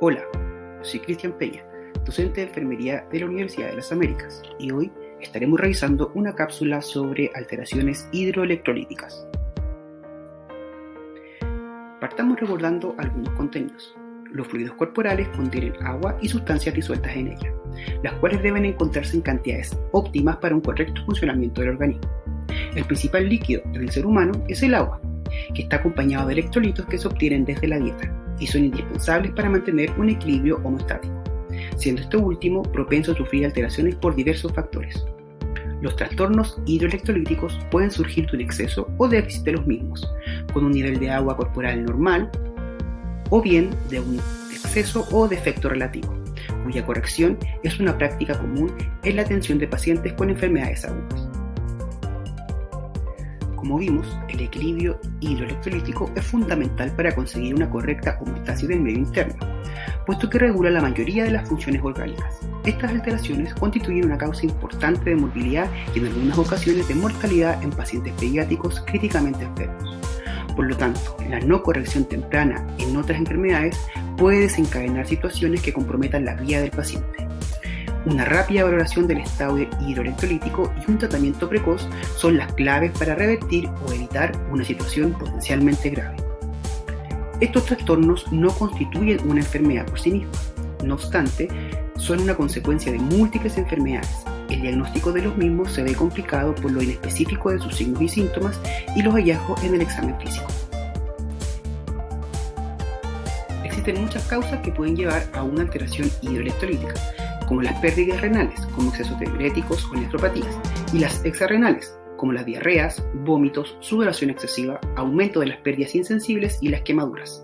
Hola, soy Cristian Peña, docente de enfermería de la Universidad de las Américas, y hoy estaremos revisando una cápsula sobre alteraciones hidroelectrolíticas. Partamos recordando algunos contenidos. Los fluidos corporales contienen agua y sustancias disueltas en ella, las cuales deben encontrarse en cantidades óptimas para un correcto funcionamiento del organismo. El principal líquido en el ser humano es el agua, que está acompañado de electrolitos que se obtienen desde la dieta y son indispensables para mantener un equilibrio homeostático, siendo este último propenso a sufrir alteraciones por diversos factores. Los trastornos hidroelectrolíticos pueden surgir de un exceso o déficit de los mismos, con un nivel de agua corporal normal, o bien de un exceso o defecto relativo, cuya corrección es una práctica común en la atención de pacientes con enfermedades agudas. Como vimos, el equilibrio hidroelectrolítico es fundamental para conseguir una correcta homeostasis del medio interno, puesto que regula la mayoría de las funciones orgánicas. Estas alteraciones constituyen una causa importante de morbilidad y en algunas ocasiones de mortalidad en pacientes pediátricos críticamente enfermos. Por lo tanto, la no corrección temprana en otras enfermedades puede desencadenar situaciones que comprometan la vida del paciente. Una rápida valoración del estado hidroelectrolítico y un tratamiento precoz son las claves para revertir o evitar una situación potencialmente grave. Estos trastornos no constituyen una enfermedad por sí mismos, no obstante, son una consecuencia de múltiples enfermedades. El diagnóstico de los mismos se ve complicado por lo inespecífico de sus signos y síntomas y los hallazgos en el examen físico. Existen muchas causas que pueden llevar a una alteración hidroelectrolítica, como las pérdidas renales, como excesos de diuréticos o nefropatías, y las exarrenales, como las diarreas, vómitos, sudoración excesiva, aumento de las pérdidas insensibles y las quemaduras.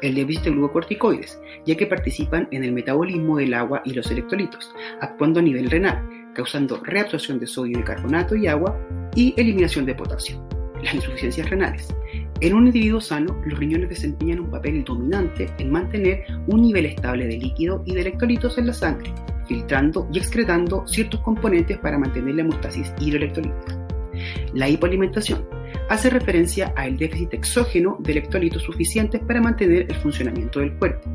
El déficit de glucocorticoides, ya que participan en el metabolismo del agua y los electrolitos, actuando a nivel renal, causando reabsorción de sodio, bicarbonato y agua y eliminación de potasio. Las insuficiencias renales. En un individuo sano, los riñones desempeñan un papel dominante en mantener un nivel estable de líquido y de electrolitos en la sangre, filtrando y excretando ciertos componentes para mantener la hemostasis hidroelectrolítica. La hipoalimentación hace referencia al déficit exógeno de electrolitos suficientes para mantener el funcionamiento del cuerpo.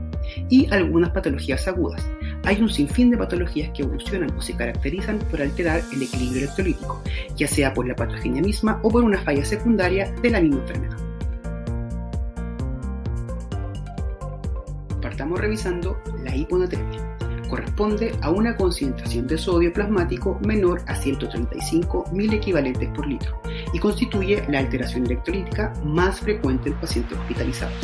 Y algunas patologías agudas. Hay un sinfín de patologías que evolucionan o se caracterizan por alterar el equilibrio electrolítico, ya sea por la patogenia misma o por una falla secundaria de la misma enfermedad. Partamos revisando la hiponatremia. Corresponde a una concentración de sodio plasmático menor a 135 milequivalentes por litro y constituye la alteración electrolítica más frecuente en pacientes hospitalizados.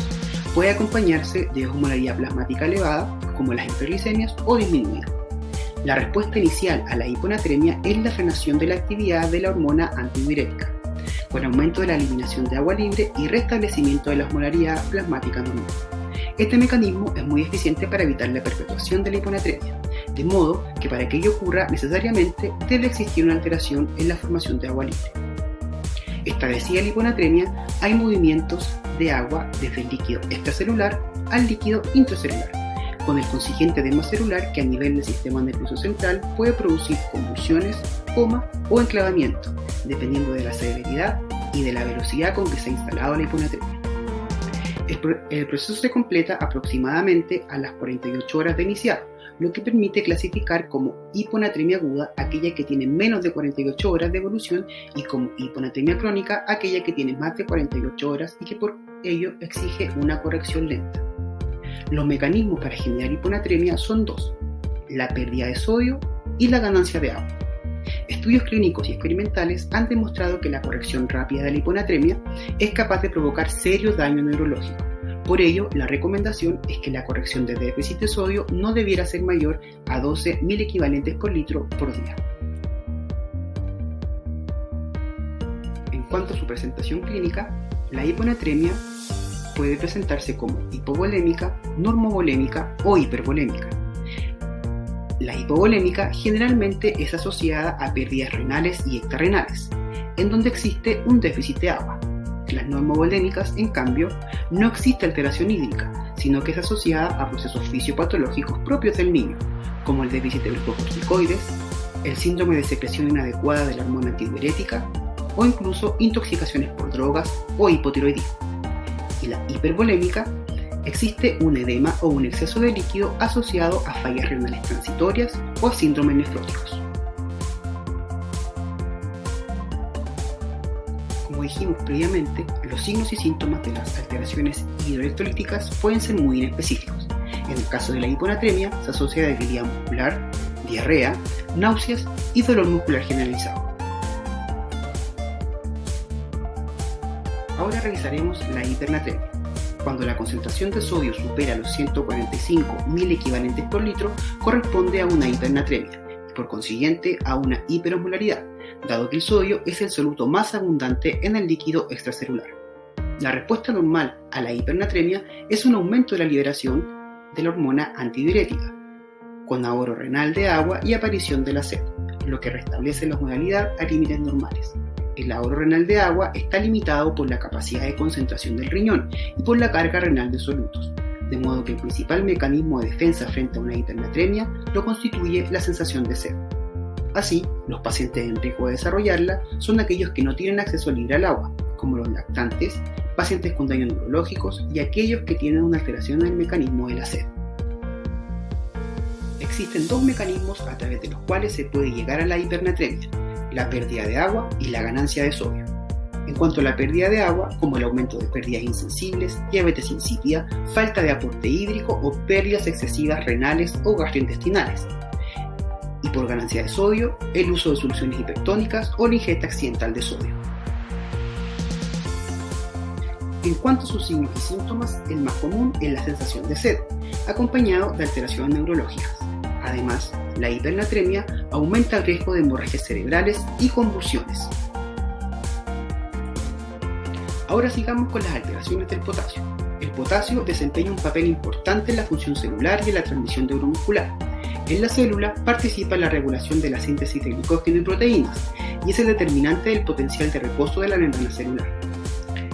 Puede acompañarse de osmolaridad plasmática elevada, como las hiperglicemias, o disminuida. La respuesta inicial a la hiponatremia es la frenación de la actividad de la hormona antidiurética, con aumento de la eliminación de agua libre y restablecimiento de la osmolaridad plasmática normal. Este mecanismo es muy eficiente para evitar la perpetuación de la hiponatremia, de modo que para que ello ocurra necesariamente debe existir una alteración en la formación de agua libre. Establecida la hiponatremia, hay movimientos de agua desde el líquido extracelular al líquido intracelular, con el consiguiente edema celular que a nivel del sistema nervioso central puede producir convulsiones, coma o enclavamiento, dependiendo de la severidad y de la velocidad con que se ha instalado la hiponatremia. El proceso se completa aproximadamente a las 48 horas de iniciado, lo que permite clasificar como hiponatremia aguda aquella que tiene menos de 48 horas de evolución y como hiponatremia crónica aquella que tiene más de 48 horas y que por ello exige una corrección lenta. Los mecanismos para generar hiponatremia son dos: la pérdida de sodio y la ganancia de agua. Estudios clínicos y experimentales han demostrado que la corrección rápida de la hiponatremia es capaz de provocar serios daños neurológicos. Por ello, la recomendación es que la corrección de déficit de sodio no debiera ser mayor a 12 milequivalentes por litro por día. En cuanto a su presentación clínica, la hiponatremia puede presentarse como hipovolémica, normovolémica o hipervolémica. La hipovolémica generalmente es asociada a pérdidas renales y extrarrenales, en donde existe un déficit de agua. Las normovolémicas, en cambio, no existe alteración hídrica, sino que es asociada a procesos fisiopatológicos propios del niño, como el déficit de glucocorticoides, el síndrome de secreción inadecuada de la hormona antidiurética o incluso intoxicaciones por drogas o hipotiroidismo. Y la hipervolémica existe un edema o un exceso de líquido asociado a fallas renales transitorias o a síndromes nefróticos. Como dijimos previamente, los signos y síntomas de las alteraciones hidroelectrolíticas pueden ser muy inespecíficos. En el caso de la hiponatremia, se asocia a debilidad muscular, diarrea, náuseas y dolor muscular generalizado. Ahora revisaremos la hipernatremia. Cuando la concentración de sodio supera los 145 mil-equivalentes por litro, corresponde a una hipernatremia y por consiguiente a una hiperosmolaridad, dado que el sodio es el soluto más abundante en el líquido extracelular. La respuesta normal a la hipernatremia es un aumento de la liberación de la hormona antidiurética, con ahorro renal de agua y aparición de la sed, lo que restablece la osmolaridad a límites normales. El ahorro renal de agua está limitado por la capacidad de concentración del riñón y por la carga renal de solutos, de modo que el principal mecanismo de defensa frente a una hipernatremia lo constituye la sensación de sed. Así, los pacientes en riesgo de desarrollarla son aquellos que no tienen acceso libre al agua, como los lactantes, pacientes con daños neurológicos y aquellos que tienen una alteración en el mecanismo de la sed. Existen dos mecanismos a través de los cuales se puede llegar a la hipernatremia: la pérdida de agua y la ganancia de sodio. En cuanto a la pérdida de agua, como el aumento de pérdidas insensibles, diabetes insípida, falta de aporte hídrico o pérdidas excesivas renales o gastrointestinales. Y por ganancia de sodio, el uso de soluciones hipertónicas o la ingesta accidental de sodio. En cuanto a sus signos y síntomas, el más común es la sensación de sed, acompañado de alteraciones neurológicas. Además, la hipernatremia aumenta el riesgo de hemorragias cerebrales y convulsiones. Ahora sigamos con las alteraciones del potasio. El potasio desempeña un papel importante en la función celular y en la transmisión neuromuscular. En la célula participa en la regulación de la síntesis de glucógeno y proteínas y es el determinante del potencial de reposo de la membrana celular.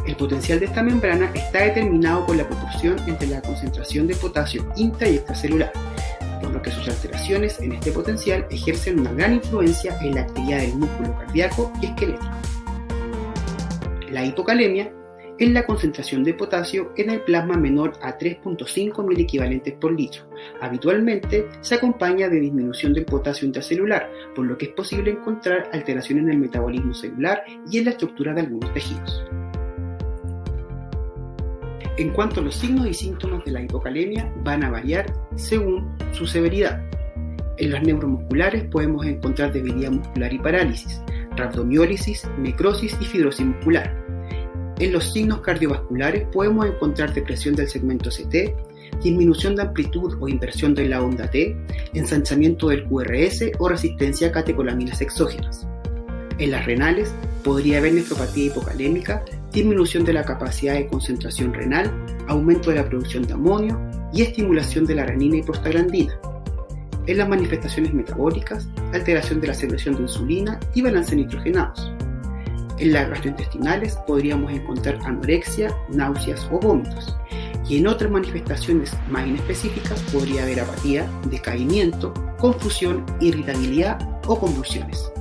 El potencial de esta membrana está determinado por la proporción entre la concentración de potasio intra y extracelular, por lo que sus alteraciones en este potencial ejercen una gran influencia en la actividad del músculo cardíaco y esquelético. La hipocalemia es la concentración de potasio en el plasma menor a 3.5 mil-equivalentes por litro. Habitualmente se acompaña de disminución del potasio intracelular, por lo que es posible encontrar alteraciones en el metabolismo celular y en la estructura de algunos tejidos. En cuanto a los signos y síntomas de la hipocalemia, van a variar según su severidad. En los neuromusculares podemos encontrar debilidad muscular y parálisis, rabdomiólisis, necrosis y fibrosis muscular. En los signos cardiovasculares podemos encontrar depresión del segmento ST, disminución de amplitud o inversión de la onda T, ensanchamiento del QRS o resistencia a catecolaminas exógenas. En las renales podría haber nefropatía hipocalémica, disminución de la capacidad de concentración renal, aumento de la producción de amonio y estimulación de la renina y prostaglandina. En las manifestaciones metabólicas, alteración de la secreción de insulina y balance de nitrogenados. En las gastrointestinales podríamos encontrar anorexia, náuseas o vómitos. Y en otras manifestaciones más inespecíficas podría haber apatía, decaimiento, confusión, irritabilidad o convulsiones.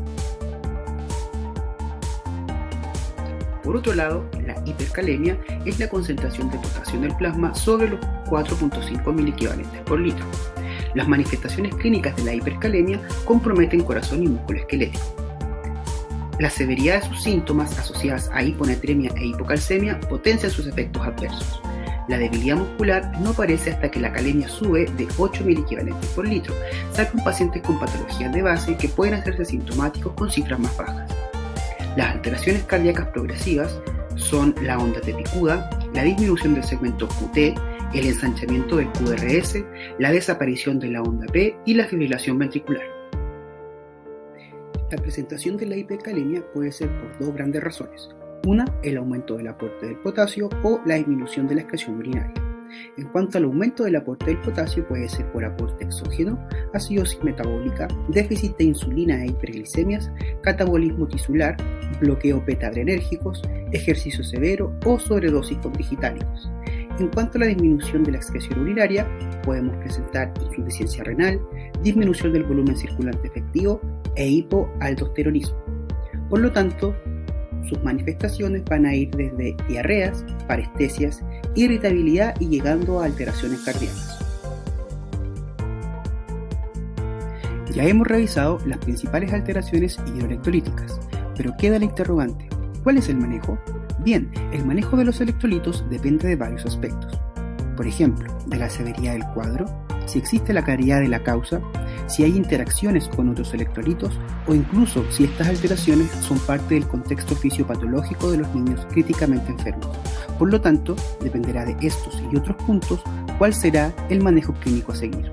Por otro lado, la hipercalemia es la concentración de potasio en el plasma sobre los 4.5 mil-equivalentes por litro. Las manifestaciones clínicas de la hipercalemia comprometen corazón y músculo esquelético. La severidad de sus síntomas asociadas a hiponatremia e hipocalcemia potencian sus efectos adversos. La debilidad muscular no aparece hasta que la calemia sube de 8 mil-equivalentes por litro, salvo en pacientes con patologías de base que pueden hacerse sintomáticos con cifras más bajas. Las alteraciones cardíacas progresivas son la onda T picuda, la disminución del segmento QT, el ensanchamiento del QRS, la desaparición de la onda P y la fibrilación ventricular. La presentación de la hipercalemia puede ser por dos grandes razones. Una, el aumento del aporte del potasio o la disminución de la excreción urinaria. En cuanto al aumento del aporte del potasio, puede ser por aporte exógeno, acidosis metabólica, déficit de insulina e hiperglicemias, catabolismo tisular, bloqueo beta-adrenérgicos, ejercicio severo o sobredosis con digitálicos. En cuanto a la disminución de la excreción urinaria, podemos presentar insuficiencia renal, disminución del volumen circulante efectivo e hipoaldosteronismo. Por lo tanto, sus manifestaciones van a ir desde diarreas, parestesias, irritabilidad y llegando a alteraciones cardíacas. Ya hemos revisado las principales alteraciones hidroelectrolíticas, pero queda la interrogante: ¿cuál es el manejo? Bien, el manejo de los electrolitos depende de varios aspectos. Por ejemplo, de la severidad del cuadro, si existe la claridad de la causa, si hay interacciones con otros electrolitos o incluso si estas alteraciones son parte del contexto fisiopatológico de los niños críticamente enfermos. Por lo tanto, dependerá de estos y otros puntos cuál será el manejo clínico a seguir.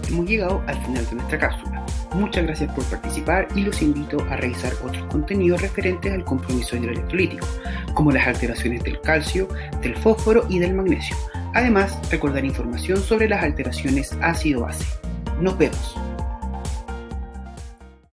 Hemos llegado al final de nuestra cápsula. Muchas gracias por participar y los invito a revisar otros contenidos referentes al compromiso hidroelectrolítico, como las alteraciones del calcio, del fósforo y del magnesio. Además, recordar información sobre las alteraciones ácido-base. Nos vemos.